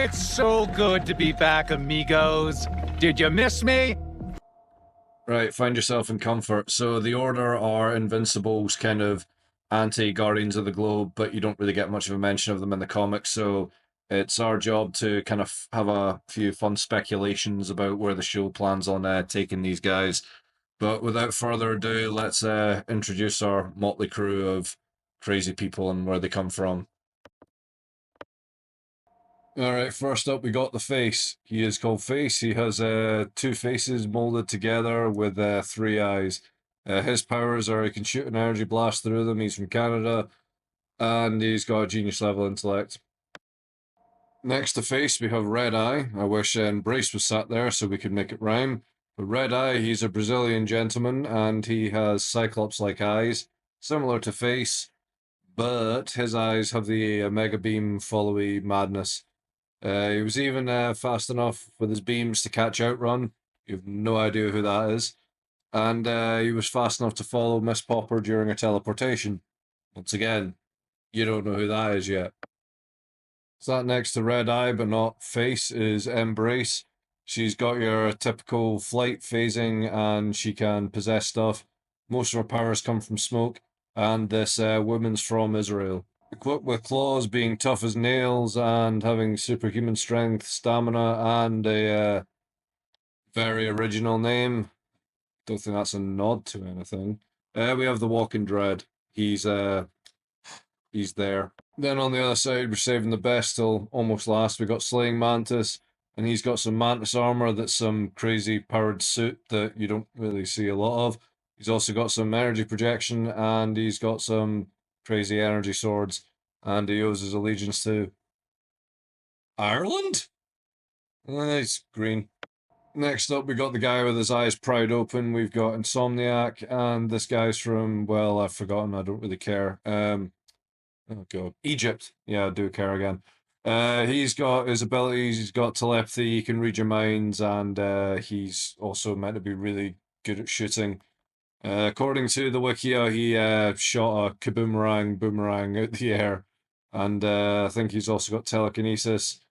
It's so good to be back, amigos. Did you miss me? Right, find yourself in comfort. So the Order are Invincible's kind of anti-Guardians of the Globe, but you don't really get much of a mention of them in the comics, so it's our job to kind of have a few fun speculations about where the show plans on taking these guys. But without further ado, let's introduce our motley crew of crazy people and where they come from. Alright, first up we got the Face. He is called Face. He has two faces molded together with three eyes. His powers are he can shoot an energy blast through them. He's from Canada, and he's got a genius level intellect. Next to Face we have Red Eye. I wish Embrace was sat there so we could make it rhyme. But Red Eye, he's a Brazilian gentleman, and he has Cyclops-like eyes, similar to Face, but his eyes have the Mega Beam followy madness. He was even fast enough with his beams to catch Outrun. You have no idea who that is. And he was fast enough to follow Miss Popper during her teleportation. Once again, you don't know who that is yet. Sat next to Red Eye, but not Face, is Embrace. She's got your typical flight phasing, and she can possess stuff. Most of her powers come from smoke, and this woman's from Israel. Equipped with claws, being tough as nails, and having superhuman strength, stamina, and a very original name. Don't think that's a nod to anything. We have the Walking Dread. He's there. Then on the other side, we're saving the best till almost last. We got Slaying Mantis, and he's got some Mantis armor that's some crazy powered suit that you don't really see a lot of. He's also got some energy projection, and he's got some crazy energy swords, and he owes his allegiance to Ireland? He's green. Next up, we got the guy with his eyes pried open. We've got Insomniac, and this guy's from, well, I've forgotten, I don't really care. Oh god, Egypt. Yeah, I do care again. He's got his abilities, he's got telepathy, he can read your minds, and he's also meant to be really good at shooting. According to the Wikia, he shot a boomerang out the air, and I think he's also got telekinesis.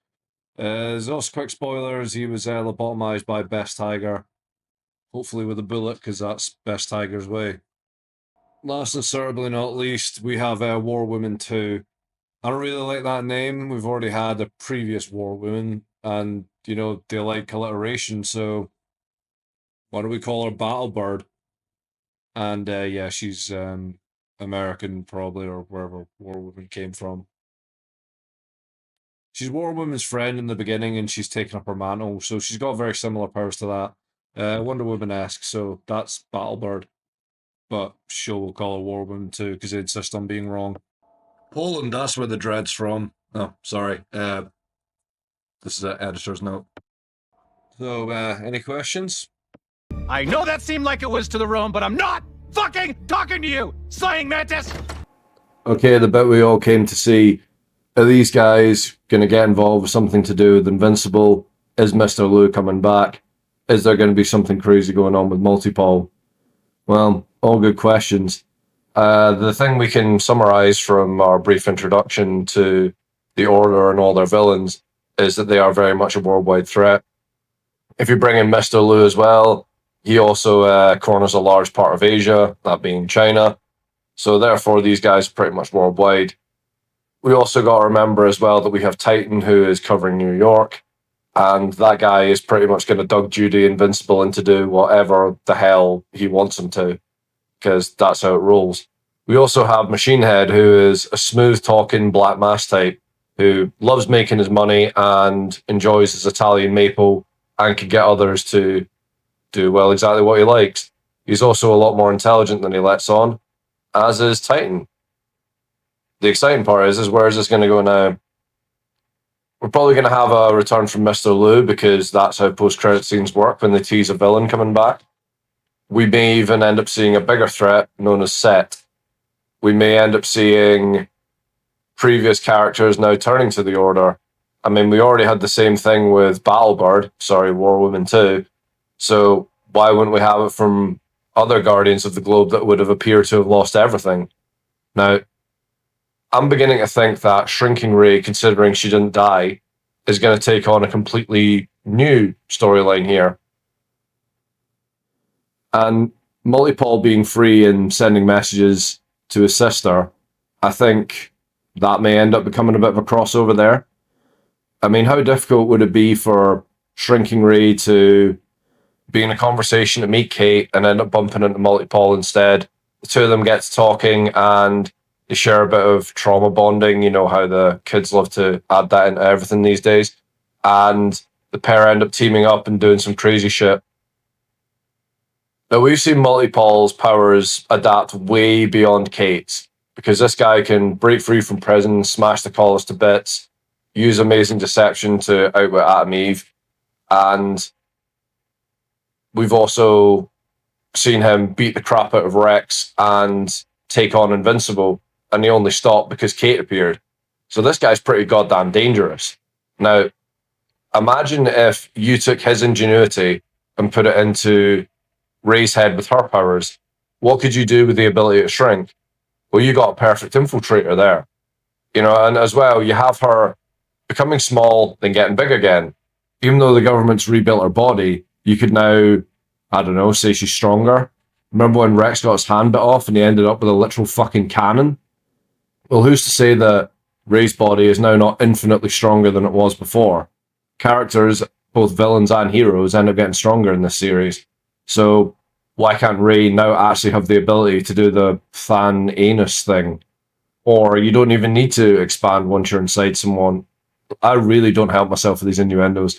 There's also quick spoilers, he was lobotomized by Best Tiger, hopefully with a bullet, because that's Best Tiger's way. Last and certainly not least, we have War Woman 2. I don't really like that name. We've already had a previous War Woman, and, you know, they like alliteration, so why don't we call her Battlebird? And yeah, she's American probably, or wherever War Woman came from. She's War Woman's friend in the beginning, and she's taken up her mantle, so she's got very similar powers to that. Wonder Woman-esque, so that's Battlebird. But sure, we'll call her War Woman too, because they insist on being wrong. Poland, that's where the dread's from. Oh, sorry. This is an editor's note. So, any questions? I know that seemed like it was to the room, but I'm not fucking talking to you, Slaying Mantis! Okay, the bit we all came to see. Are these guys going to get involved with something to do with Invincible? Is Mr. Lou coming back? Is there going to be something crazy going on with Multipole? Well, all good questions. The thing we can summarize from our brief introduction to the Order and all their villains is that they are very much a worldwide threat. If you bring in Mr. Lou as well, he also corners a large part of Asia, that being China. So therefore, these guys are pretty much worldwide. We also got to remember as well that we have Titan, who is covering New York, and that guy is pretty much going to Doug Judy Invincible into do whatever the hell he wants him to, because that's how it rolls. We also have Machine Head, who is a smooth-talking Black Mass type, who loves making his money and enjoys his Italian maple and can get others to do, well, exactly what he likes. He's also a lot more intelligent than he lets on, as is Titan. The exciting part is where is this going to go now? We're probably going to have a return from Mr. Lou, because that's how post-credit scenes work when they tease a villain coming back. We may even end up seeing a bigger threat known as Set. We may end up seeing previous characters now turning to the Order. I mean, we already had the same thing with Battlebird, War Woman 2. So why wouldn't we have it from other Guardians of the Globe that would have appeared to have lost everything? Now, I'm beginning to think that Shrinking Ray, considering she didn't die, is going to take on a completely new storyline here. And Multi-Paul being free and sending messages to his sister, I think that may end up becoming a bit of a crossover there. I mean, how difficult would it be for Shrinking Ray to be in a conversation to meet Kate and end up bumping into Multi-Paul instead? The two of them get to talking and they share a bit of trauma bonding. You know how the kids love to add that into everything these days. And the pair end up teaming up and doing some crazy shit. Now, we've seen Multi-Paul's powers adapt way beyond Kate's, because this guy can break free from prison, smash the collars to bits, use amazing deception to outwit Atom Eve, and we've also seen him beat the crap out of Rex and take on Invincible, and he only stopped because Kate appeared. So this guy's pretty goddamn dangerous. Now, imagine if you took his ingenuity and put it into Ray's head with her powers. What could you do with the ability to shrink? Well, you got a perfect infiltrator there. You know, and as well, you have her becoming small, then getting big again. Even though the government's rebuilt her body, you could now, I don't know, say she's stronger. Remember when Rex got his hand bit off and he ended up with a literal fucking cannon? Well, who's to say that Ray's body is now not infinitely stronger than it was before? Characters, both villains and heroes, end up getting stronger in this series. So why can't Ray now actually have the ability to do the fan anus thing? Or you don't even need to expand once you're inside someone. I really don't help myself with these innuendos.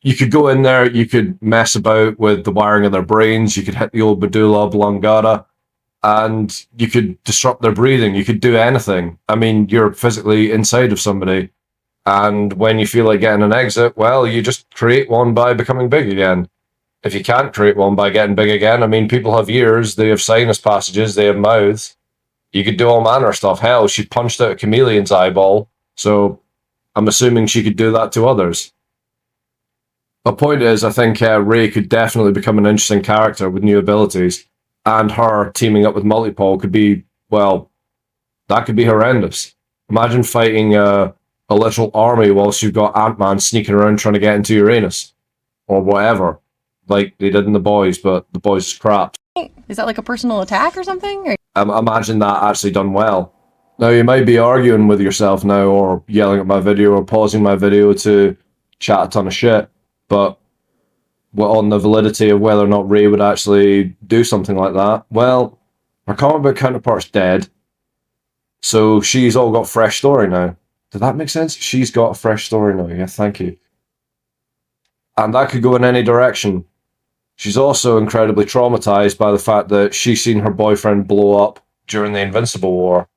You could go in there, you could mess about with the wiring of their brains, you could hit the old medulla oblongata, and you could disrupt their breathing, you could do anything. I mean, you're physically inside of somebody, and when you feel like getting an exit, well, you just create one by becoming big again. If you can't create one by getting big again, I mean, people have ears, they have sinus passages, they have mouths. You could do all manner of stuff. Hell, she punched out a chameleon's eyeball, so I'm assuming she could do that to others. The point is, I think Ray could definitely become an interesting character with new abilities, and her teaming up with Multi-Paul could be, well, that could be horrendous. Imagine fighting a literal army whilst you've got Ant-Man sneaking around trying to get into Uranus, or whatever, like they did in The Boys, but The Boys is crap. Is that like a personal attack or something? Or? Imagine that actually done well. Now, you might be arguing with yourself now, or yelling at my video, or pausing my video to chat a ton of shit, but on the validity of whether or not Ray would actually do something like that. Well, her comic book counterpart's dead, so she's all got fresh story now. Did that make sense? She's got a fresh story now, yeah, thank you. And that could go in any direction. She's also incredibly traumatized by the fact that she's seen her boyfriend blow up during the Invincible War.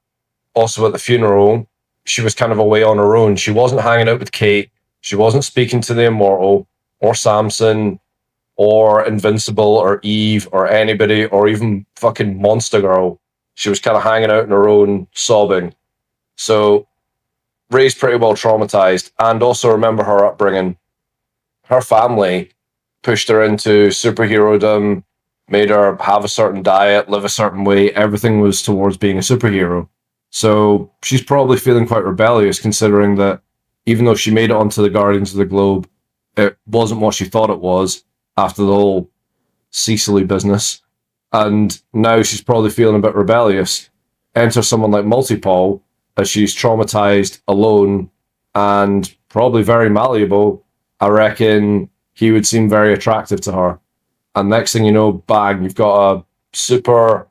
Also at the funeral, she was kind of away on her own. She wasn't hanging out with Kate. She wasn't speaking to the Immortal, or Samson, or Invincible, or Eve, or anybody, or even fucking Monster Girl. She was kind of hanging out on her own, sobbing. So Ray's pretty well traumatized. And also remember her upbringing. Her family pushed her into superherodom, made her have a certain diet, live a certain way. Everything was towards being a superhero. So she's probably feeling quite rebellious, considering that even though she made it onto the Guardians of the Globe, it wasn't what she thought it was after the whole Cecily business. And now she's probably feeling a bit rebellious. Enter someone like Multi-Paul, as she's traumatized, alone, and probably very malleable. I reckon he would seem very attractive to her. And next thing you know, bang, you've got a super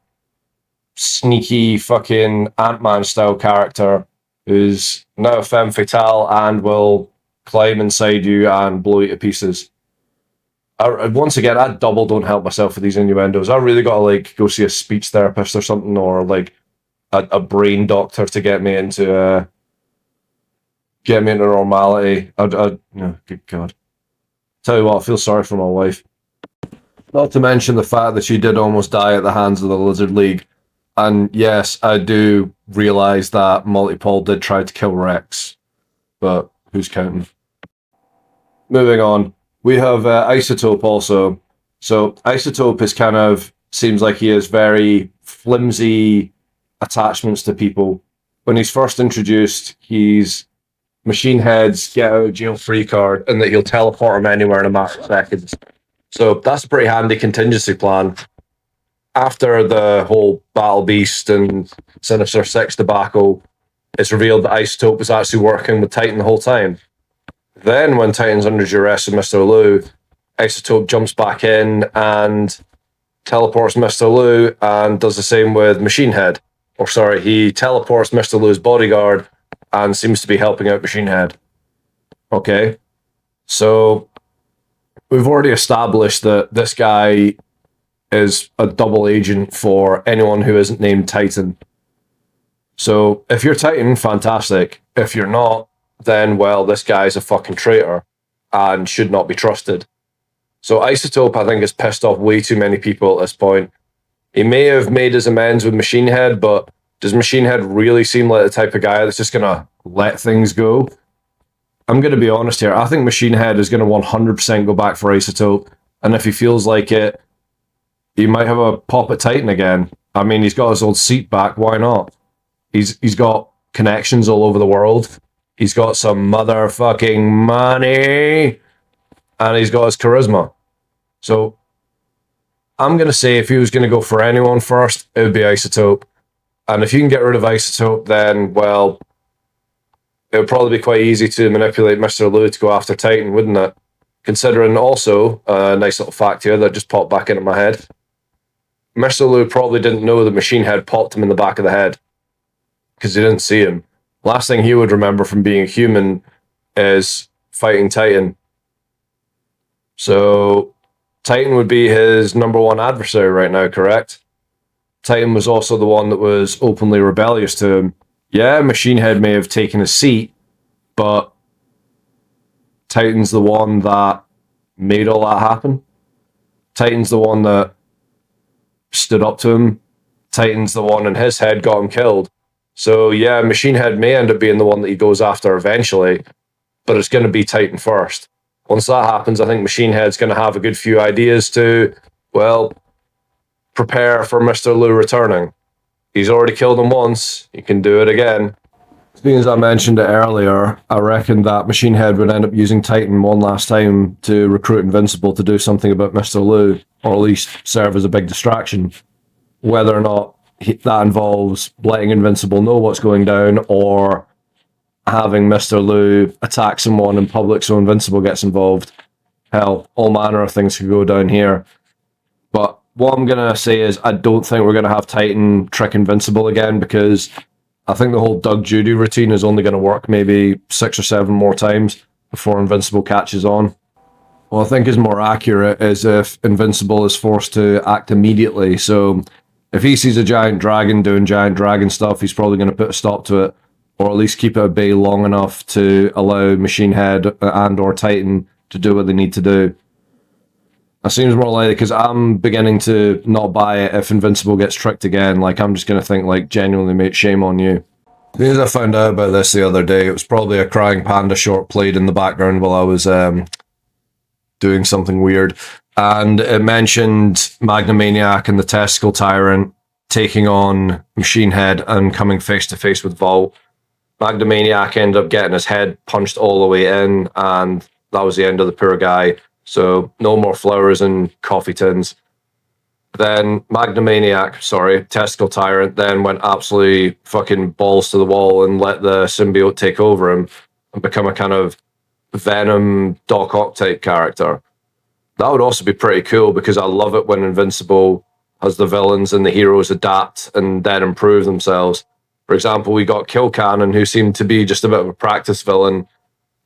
sneaky fucking Ant-Man style character who's now a femme fatale and will climb inside you and blow you to pieces. Once again, I double don't help myself with these innuendos. I really got to like go see a speech therapist or something, or like a brain doctor to get me into normality. Oh, good God. Tell you what, I feel sorry for my wife. Not to mention the fact that she did almost die at the hands of the Lizard League. And yes, I do realise that Multi-Paul did try to kill Rex, but who's counting? Moving on, we have Isotope also. So Isotope is kind of, seems like he has very flimsy attachments to people. When he's first introduced, he's Machine Head's get out of jail free card and that he'll teleport him anywhere in a matter of seconds. So that's a pretty handy contingency plan. After the whole Battle Beast and Sinister Six debacle, it's revealed that Isotope was actually working with Titan the whole time. Then, when Titan's under duress with Mr. Liu, Isotope jumps back in and teleports Mr. Liu and does the same with Machine Head. Or sorry, he teleports Mr. Liu's bodyguard and seems to be helping out Machine Head. Okay. So, we've already established that this guy is a double agent for anyone who isn't named Titan. So, if you're Titan, fantastic. If you're not, then, well, this guy's a fucking traitor and should not be trusted. So Isotope, I think, has pissed off way too many people at this point. He may have made his amends with Machine Head, but does Machine Head really seem like the type of guy that's just going to let things go? I'm going to be honest here. I think Machine Head is going to 100% go back for Isotope. And if he feels like it, he might have a pop at Titan again. I mean, he's got his old seat back. Why not? He's got connections all over the world. He's got some motherfucking money. And he's got his charisma. So, I'm going to say if he was going to go for anyone first, it would be Isotope. And if you can get rid of Isotope, then, well, it would probably be quite easy to manipulate Mr. Liu to go after Titan, wouldn't it? Considering also, a nice little fact here that just popped back into my head. Mr. Liu probably didn't know that Machine Head popped him in the back of the head. Because he didn't see him. Last thing he would remember from being a human is fighting Titan. So, Titan would be his number one adversary right now, correct? Titan was also the one that was openly rebellious to him. Yeah, Machine Head may have taken a seat, but Titan's the one that made all that happen. Titan's the one that stood up to him. Titan's the one in his head got him killed. So yeah, Machine Head may end up being the one that he goes after eventually, but it's going to be Titan first. Once that happens, I think Machine Head's going to have a good few ideas to, well, prepare for Mr. Liu returning. He's already killed him once. He can do it again. Being as I mentioned it earlier, I reckon that Machine Head would end up using Titan one last time to recruit Invincible to do something about Mr. Liu, or at least serve as a big distraction. Whether or not that involves letting Invincible know what's going down, or having Mr. Liu attack someone in public so Invincible gets involved. Hell, all manner of things could go down here. But what I'm going to say is I don't think we're going to have Titan trick Invincible again, because I think the whole Doug Judy routine is only going to work maybe 6 or 7 more times before Invincible catches on. What I think is more accurate is if Invincible is forced to act immediately. So if he sees a giant dragon doing giant dragon stuff, he's probably going to put a stop to it, or at least keep it at bay long enough to allow Machine Head and or Titan to do what they need to do. That seems more likely, because I'm beginning to not buy it if Invincible gets tricked again. Like, I'm just going to think, like, genuinely, mate, shame on you. Because I found out about this the other day, it was probably a Crying Panda short played in the background while I was doing something weird. And it mentioned Magnamaniac and the Testicle Tyrant taking on Machine Head and coming face to face with Vault. Magnamaniac ended up getting his head punched all the way in, and that was the end of the poor guy. So no more flowers and coffee tins. Then Testicle Tyrant, then went absolutely fucking balls to the wall and let the symbiote take over him and become a kind of Venom Doc Ock type character. That would also be pretty cool, because I love it when Invincible has the villains and the heroes adapt and then improve themselves. For example, we got Kill Cannon, who seemed to be just a bit of a practice villain,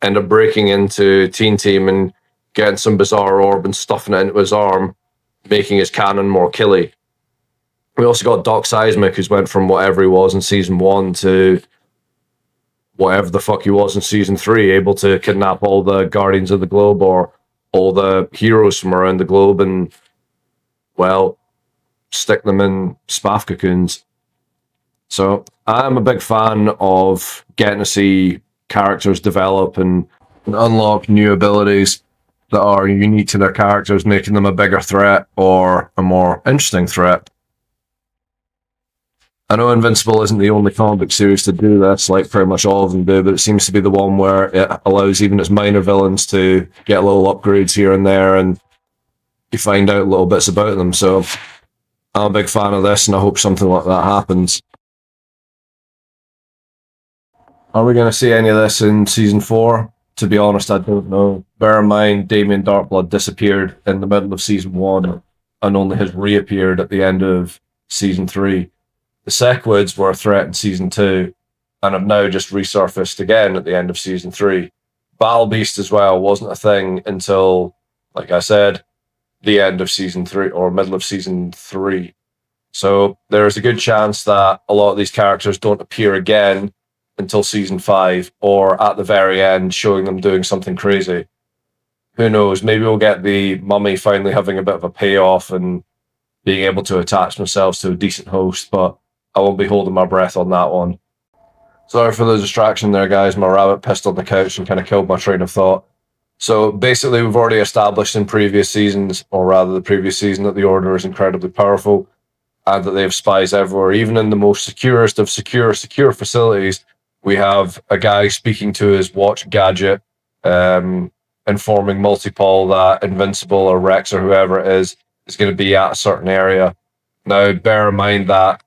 end up breaking into Teen Team and getting some bizarre orb and stuffing it into his arm, making his cannon more killy. We also got Doc Seismic, who's went from whatever he was in Season 1 to whatever the fuck he was in Season 3, able to kidnap all the Guardians of the Globe or all the heroes from around the globe and, well, stick them in spaff cocoons. So I'm a big fan of getting to see characters develop and unlock new abilities that are unique to their characters, making them a bigger threat or a more interesting threat. I know Invincible isn't the only comic book series to do this, like pretty much all of them do, but it seems to be the one where it allows even its minor villains to get little upgrades here and there, and you find out little bits about them. So I'm a big fan of this, and I hope something like that happens. Are we going to see any of this in season 4? To be honest, I don't know. Bear in mind, Damien Darkblood disappeared in the middle of season 1 and only has reappeared at the end of season 3. The Sequids were a threat in season 2 and have now just resurfaced again at the end of season 3. Battle Beast as well wasn't a thing until, like I said, the end of season 3 or middle of season 3. So there is a good chance that a lot of these characters don't appear again until season 5, or at the very end, showing them doing something crazy. Who knows? Maybe we'll get the mummy finally having a bit of a payoff and being able to attach themselves to a decent host, but I won't be holding my breath on that one. Sorry for the distraction there, guys. My rabbit pissed on the couch and kind of killed my train of thought. So basically, we've already established in previous seasons, or rather the previous season, that the Order is incredibly powerful and that they have spies everywhere. Even in the most securest of secure facilities, we have a guy speaking to his watch gadget, informing Multipol that Invincible or Rex or whoever it is going to be at a certain area. Now, bear in mind that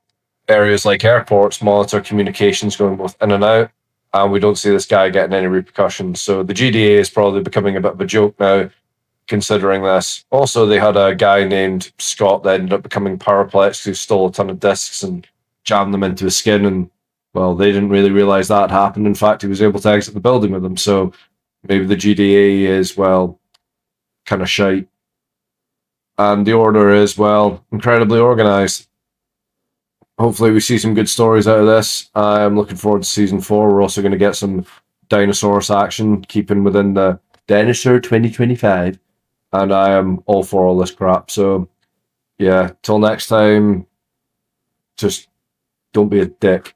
areas like airports monitor communications going both in and out, and we don't see this guy getting any repercussions. So the GDA is probably becoming a bit of a joke now, considering this. Also, they had a guy named Scott that ended up becoming Paraplex, who stole a ton of discs and jammed them into his skin, and well, they didn't really realize that had happened. In fact, he was able to exit the building with them. So maybe the GDA is, well, kind of shite. And the Order is, well, incredibly organized. Hopefully we see some good stories out of this. I'm looking forward to season 4. We're also going to get some Dinosaurus action, keeping within the Dinosaur 2025. And I am all for all this crap. So, yeah, till next time, just don't be a dick.